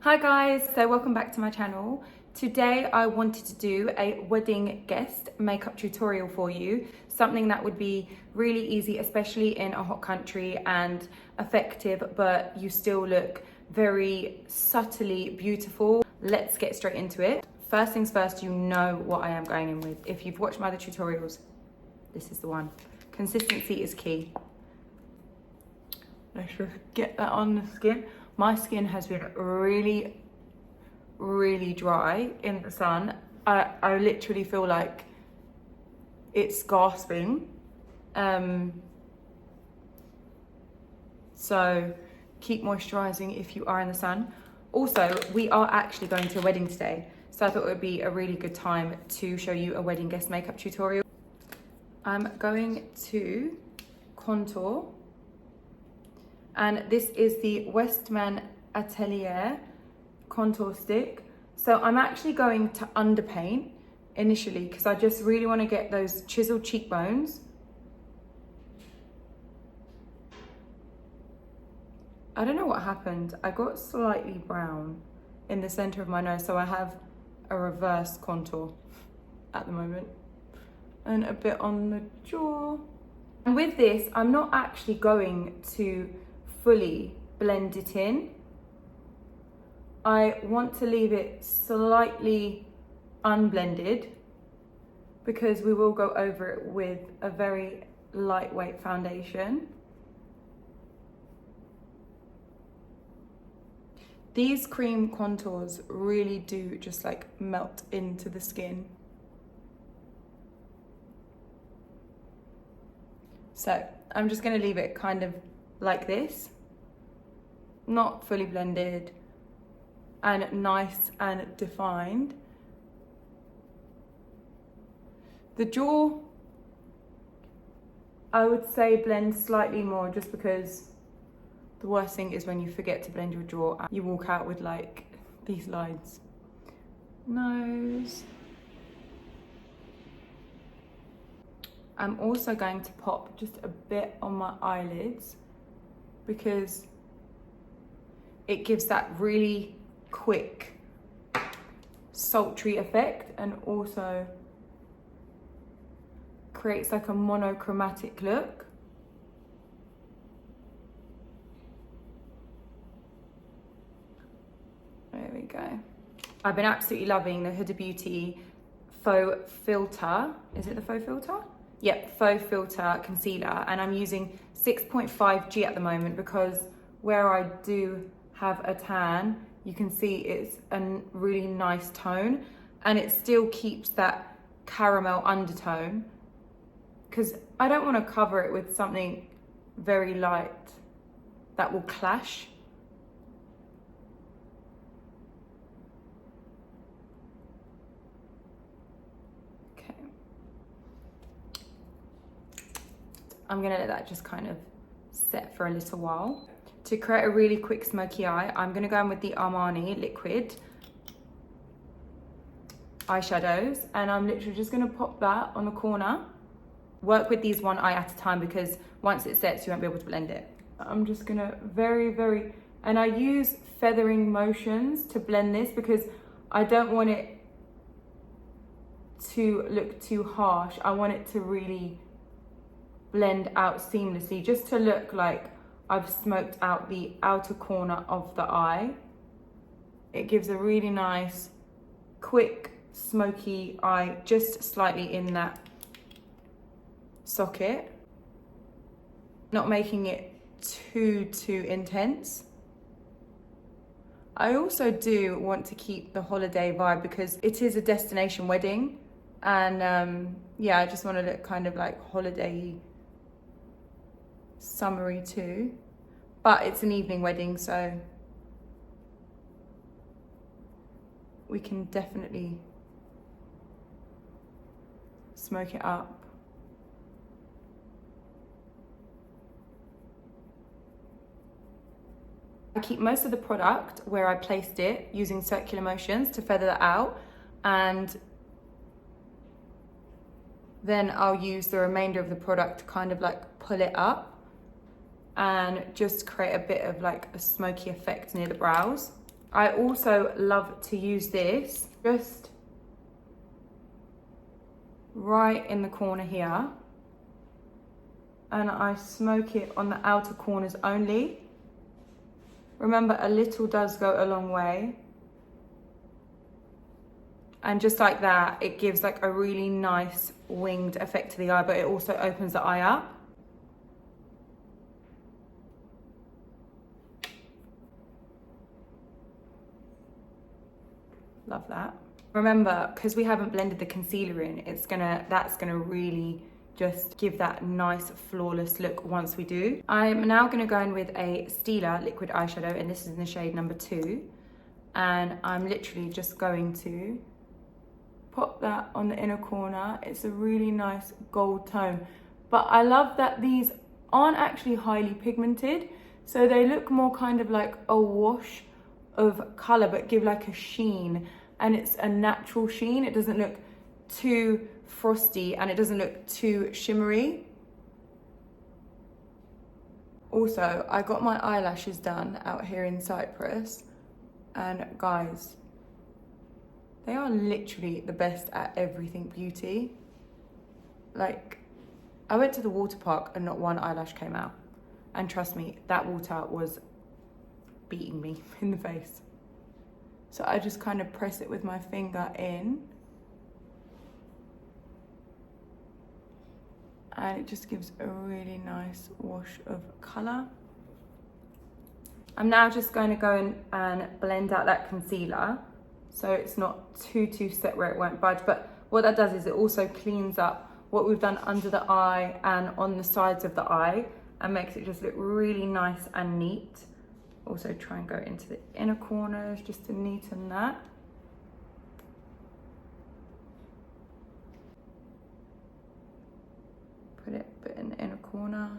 Hi guys, so welcome back to my channel. Today I wanted to do a wedding guest makeup tutorial for you, something that would be really easy, especially in a hot country, and effective, but you still look very subtly beautiful. Let's get straight into it. First things first, you know what I am going in with. If you've watched my other tutorials, this is the one. Consistency is key. Let's just get that on the skin. My skin has been really dry in the sun. I literally feel like it's gasping. So keep moisturizing if you are in the sun. Also, we are actually going to a wedding today, so I thought it would be a really good time to show you a wedding guest makeup tutorial. I'm going to contour. And this is the Westman Atelier contour stick. So I'm actually going to underpaint initially because I just really want to get those chiseled cheekbones. I don't know what happened. I got slightly brown in the center of my nose, so I have a reverse contour at the moment. And a bit on the jaw. And with this, I'm not actually going to fully blend it in. I want to leave it slightly unblended because we will go over it with a very lightweight foundation. These cream contours really do just like melt into the skin. So I'm just gonna leave it kind of like this. Not fully blended and nice and defined. The jaw, I would say blend slightly more, just because the worst thing is when you forget to blend your jaw and you walk out with like these lines. Nose. I'm also going to pop just a bit on my eyelids because it gives that really quick, sultry effect and also creates like a monochromatic look. There we go. I've been absolutely loving the Huda Beauty Faux Filter. Is it the Faux Filter? Yep, Faux Filter Concealer. And I'm using 6.5G at the moment because where I do have a tan, you can see it's a really nice tone and it still keeps that caramel undertone because I don't want to cover it with something very light that will clash. Okay. I'm gonna let that just kind of set for a little while. To create a really quick smoky eye, I'm gonna go in with the Armani liquid eyeshadows, and I'm literally just gonna pop that on the corner. Work with these one eye at a time because once it sets, you won't be able to blend it. I'm just gonna and I use feathering motions to blend this because I don't want it to look too harsh. I want it to really blend out seamlessly, just to look like I've smoked out the outer corner of the eye. It gives a really nice, quick, smoky eye, just slightly in that socket. Not making it too intense. I also do want to keep the holiday vibe because it is a destination wedding. And yeah, I just want to look kind of like holiday summery too, but it's an evening wedding, so we can definitely smoke it up. I keep most of the product where I placed it using circular motions to feather that out, and then I'll use the remainder of the product to kind of like pull it up and just create a bit of like a smoky effect near the brows. I also love to use this just right in the corner here. And I smoke it on the outer corners only. Remember, a little does go a long way. And just like that, it gives like a really nice winged effect to the eye, but it also opens the eye up. Love that. Remember, because we haven't blended the concealer in, that's gonna really just give that nice flawless look once we do. I'm now gonna go in with a Stila liquid eyeshadow, and this is in the shade number 2. And I'm literally just going to pop that on the inner corner. It's a really nice gold tone. But I love that these aren't actually highly pigmented. So they look more kind of like a wash of color, but give like a sheen. And it's a natural sheen. It doesn't look too frosty and it doesn't look too shimmery. Also, I got my eyelashes done out here in Cyprus, and guys, they are literally the best at everything beauty. Like, I went to the water park and not one eyelash came out. And trust me, that water was beating me in the face. So I just kind of press it with my finger in. And it just gives a really nice wash of colour. I'm now just going to go in and blend out that concealer so it's not too set where it won't budge. But what that does is it also cleans up what we've done under the eye and on the sides of the eye and makes it just look really nice and neat. Also try and go into the inner corners just to neaten that. Put it a bit in the inner corner.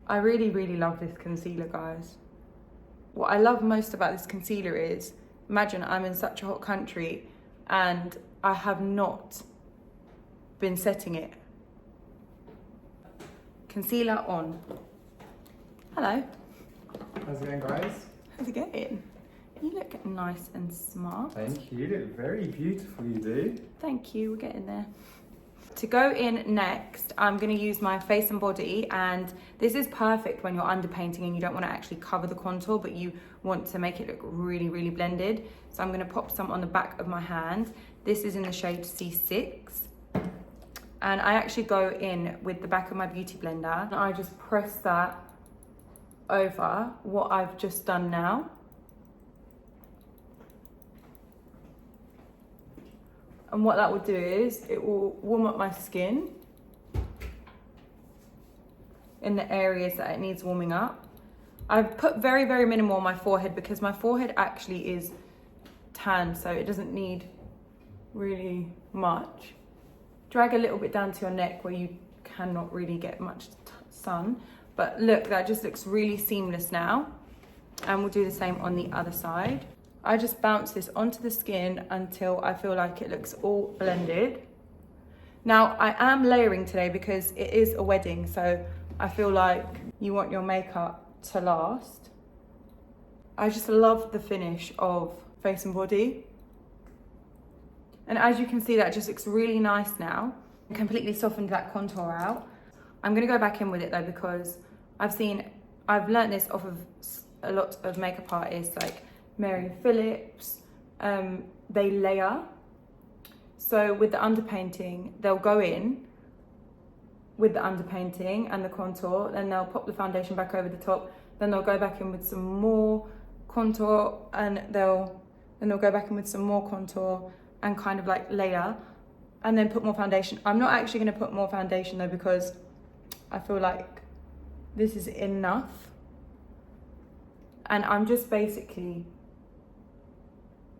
I really love this concealer, guys. What I love most about this concealer is, imagine I'm in such a hot country and I have not been setting it. Concealer on. Hello. How's it going, guys? How's it going? You look nice and smart. Thank you. You look very beautiful, you do. Thank you, we're getting there. To go in next, I'm going to use my Face and Body, and this is perfect when you're underpainting and you don't want to actually cover the contour, but you want to make it look really blended. So I'm going to pop some on the back of my hand. This is in the shade C6. And I actually go in with the back of my beauty blender and I just press that over what I've just done now. And what that will do is it will warm up my skin in the areas that it needs warming up. I've put very minimal on my forehead because my forehead actually is tan, so it doesn't need really much. Drag a little bit down to your neck where you cannot really get much sun. But look, that just looks really seamless now. And we'll do the same on the other side. I just bounce this onto the skin until I feel like it looks all blended. Now, I am layering today because it is a wedding, so I feel like you want your makeup to last. I just love the finish of Face and Body. And as you can see, that just looks really nice now. Completely softened that contour out. I'm gonna go back in with it though, because I've learned this off of a lot of makeup artists like Mary Phillips. They layer. So with the underpainting, they'll go in with the underpainting and the contour, then they'll pop the foundation back over the top, then they'll go back in with some more contour, and they'll go back in with some more contour and kind of like layer, and then put more foundation. I'm not actually going to put more foundation though, because I feel like this is enough. And I'm just basically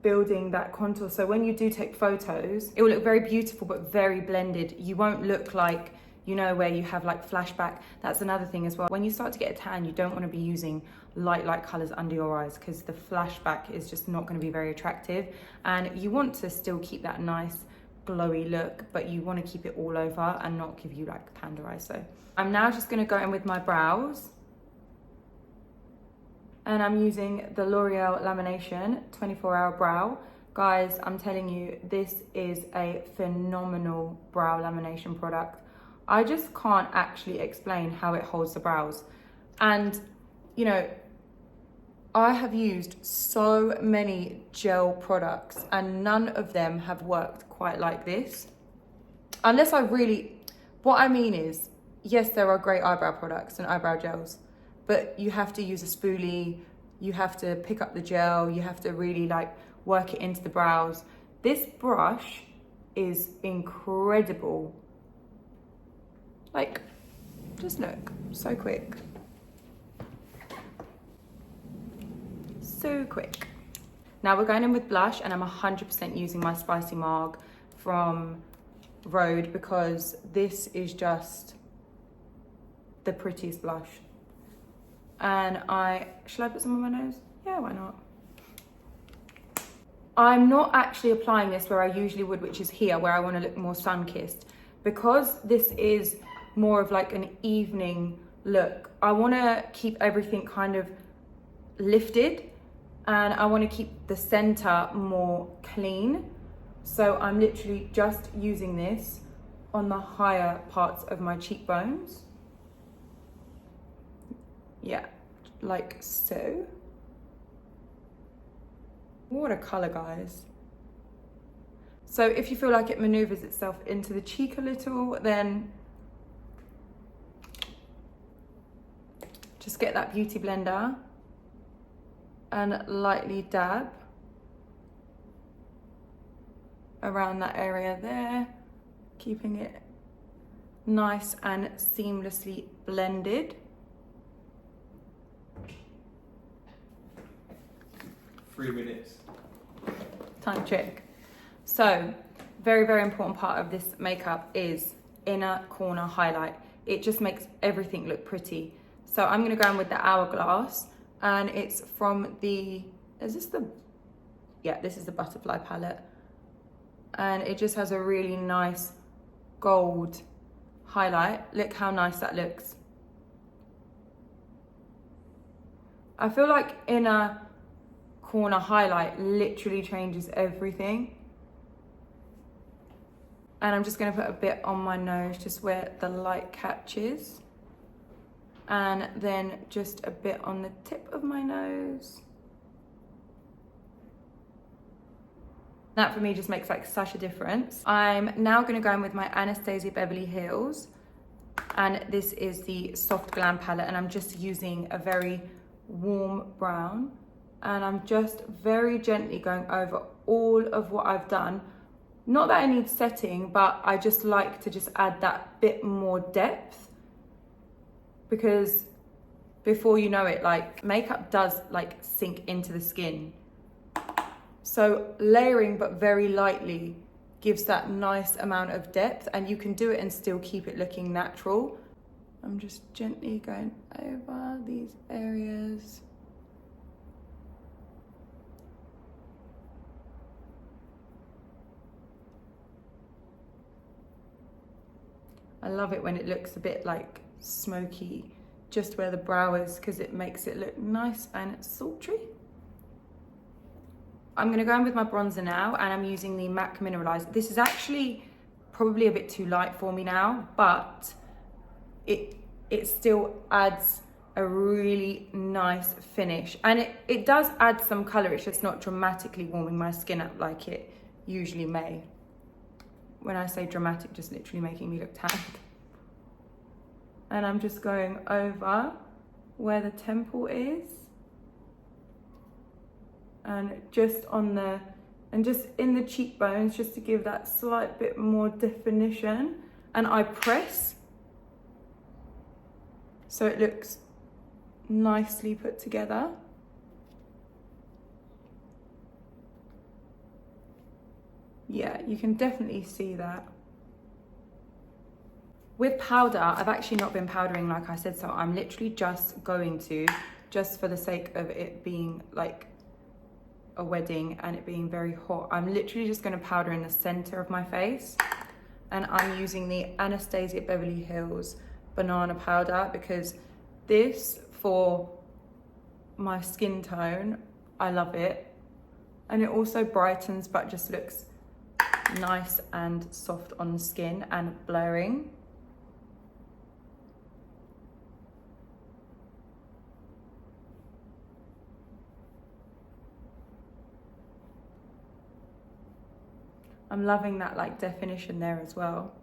building that contour. So when you do take photos, it will look very beautiful, but very blended. You won't look like, you know, where you have like flashback. That's another thing as well. When you start to get a tan, you don't want to be using light colors under your eyes, because the flashback is just not going to be very attractive. And you want to still keep that nice glowy look, but you want to keep it all over and not give you like panda eyes. So I'm now just going to go in with my brows and I'm using the L'Oreal Lamination 24-Hour Brow. Guys, I'm telling you, this is a phenomenal brow lamination product. I just can't actually explain how it holds the brows. And, you know, I have used so many gel products and none of them have worked quite like this. Unless I really, what I mean is, yes, there are great eyebrow products and eyebrow gels, but you have to use a spoolie, you have to pick up the gel, you have to really like work it into the brows. This brush is incredible. Like, just look, so quick. So quick. Now we're going in with blush, and I'm 100% using my Spicy Marg from Rhode because this is just the prettiest blush. And shall I put some on my nose? Yeah, why not? I'm not actually applying this where I usually would, which is here, where I want to look more sun-kissed. Because this is more of like an evening look, I want to keep everything kind of lifted, and I want to keep the center more clean. So I'm literally just using this on the higher parts of my cheekbones. Yeah, like so. What a color, guys. So if you feel like it maneuvers itself into the cheek a little, then just get that beauty blender and lightly dab around that area there, keeping it nice and seamlessly blended. 3 minutes. Time check. So, very, very important part of this makeup is inner corner highlight. It just makes everything look pretty. So I'm gonna go in with the Hourglass, and it's from the, this is the Butterfly palette. And it just has a really nice gold highlight. Look how nice that looks. I feel like inner corner highlight literally changes everything. And I'm just going to put a bit on my nose, just where the light catches, and then just a bit on the tip of my nose. That for me just makes like such a difference. I'm now going to go in with my Anastasia Beverly Hills, and this is the Soft Glam palette, and I'm just using a very warm brown. And I'm just very gently going over all of what I've done. Not that I need setting, but I just like to just add that bit more depth, because before you know it, like, makeup does like sink into the skin. So layering but very lightly gives that nice amount of depth, and you can do it and still keep it looking natural. I'm just gently going over these areas. I love it when it looks a bit like smoky, just where the brow is, because it makes it look nice and sultry. I'm gonna go in with my bronzer now, and I'm using the MAC Mineralize. This is actually probably a bit too light for me now, but it still adds a really nice finish. And it does add some color, it's just not dramatically warming my skin up like it usually may. When I say dramatic, just literally making me look tanned. And I'm just going over where the temple is, and just on the, and just in the cheekbones, just to give that slight bit more definition. And I press, so it looks nicely put together. Yeah, you can definitely see that. With powder, I've actually not been powdering like I said, so I'm literally just going to, just for the sake of it being like a wedding and it being very hot, I'm literally just going to powder in the center of my face. And I'm using the Anastasia Beverly Hills banana powder, because this, for my skin tone. I love it. And it also brightens, but just looks nice and soft on the skin and blurring. I'm loving that like definition there as well.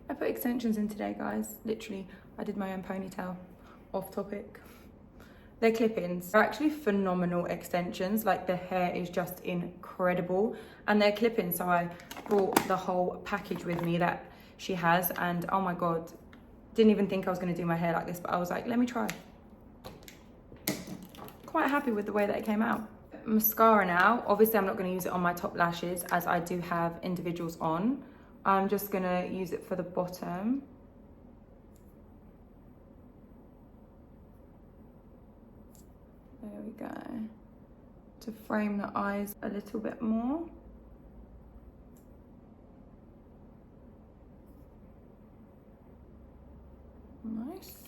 I put extensions in today, guys. Literally, I did my own ponytail. Off topic. They're clip-ins. They're actually phenomenal extensions. Like the hair is just incredible. And they're clip-ins, so I brought the whole package with me that she has. And oh my God, didn't even think I was gonna do my hair like this, but I was like, let me try. Quite happy with the way that it came out. Mascara now. Obviously, I'm not gonna use it on my top lashes as I do have individuals on. I'm just gonna use it for the bottom. There we go. To frame the eyes a little bit more. Nice.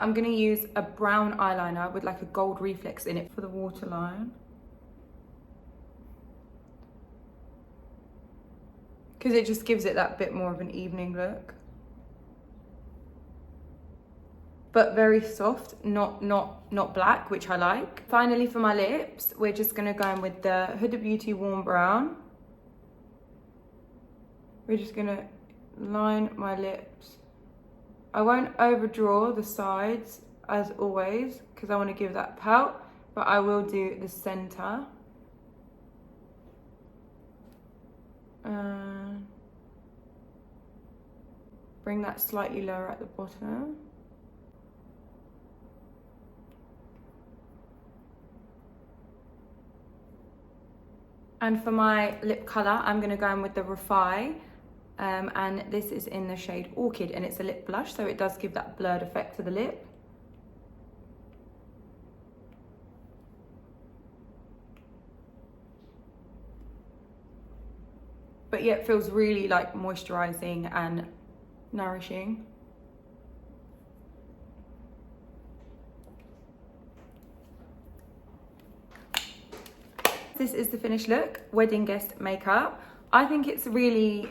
I'm gonna use a brown eyeliner with like a gold reflex in it for the waterline. Because it just gives it that bit more of an evening look. But very soft, not black, which I like. Finally for my lips, we're just gonna go in with the Huda Beauty Warm Brown. We're just gonna line my lips. I won't overdraw the sides as always, because I wanna give that pout, but I will do the center. Bring that slightly lower at the bottom. And for my lip colour, I'm going to go in with the Refi. And this is in the shade Orchid, and it's a lip blush, so it does give that blurred effect to the lip. But yeah, it feels really like moisturising and nourishing. This is the finished look, wedding guest makeup. I think it's really,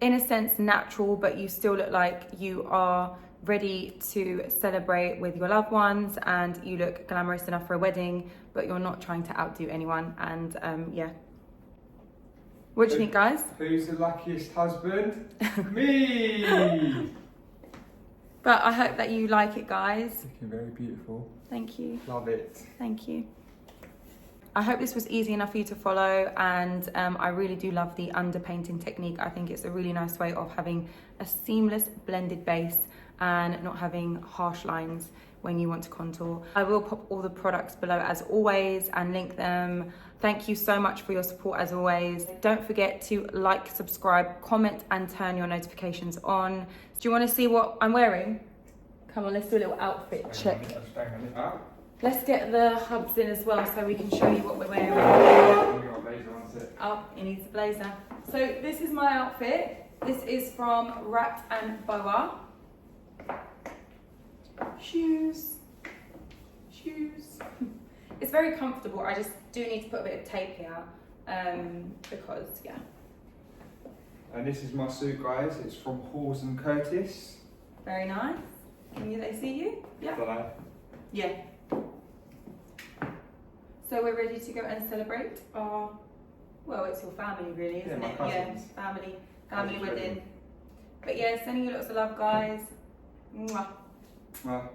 in a sense, natural, but you still look like you are ready to celebrate with your loved ones, and you look glamorous enough for a wedding, but you're not trying to outdo anyone. And yeah. What do you think, guys? Who's the luckiest husband? Me! But I hope that you like it, guys. Looking very beautiful. Thank you. Love it. Thank you. I hope this was easy enough for you to follow, and I really do love the underpainting technique. I think it's a really nice way of having a seamless blended base and not having harsh lines when you want to contour. I will pop all the products below as always and link them. Thank you so much for your support as always. Don't forget to like, subscribe, comment and turn your notifications on. Do you want to see what I'm wearing? Come on, let's do a little outfit check. Let's get the hubs in as well so we can show you what we're wearing. Oh, he needs a blazer. So this is my outfit. This is from Rat and Boa. Shoes. It's very comfortable. I just do need to put a bit of tape here because, yeah. And this is my suit, guys. It's from Halls & Curtis. Very nice. Can they see you? Yeah. Hello. Yeah. So we're ready to go and celebrate our, well, it's your family really, isn't it? Cousins. Yeah, family wedding. But yeah, sending you lots of love, guys. Mwah. Well.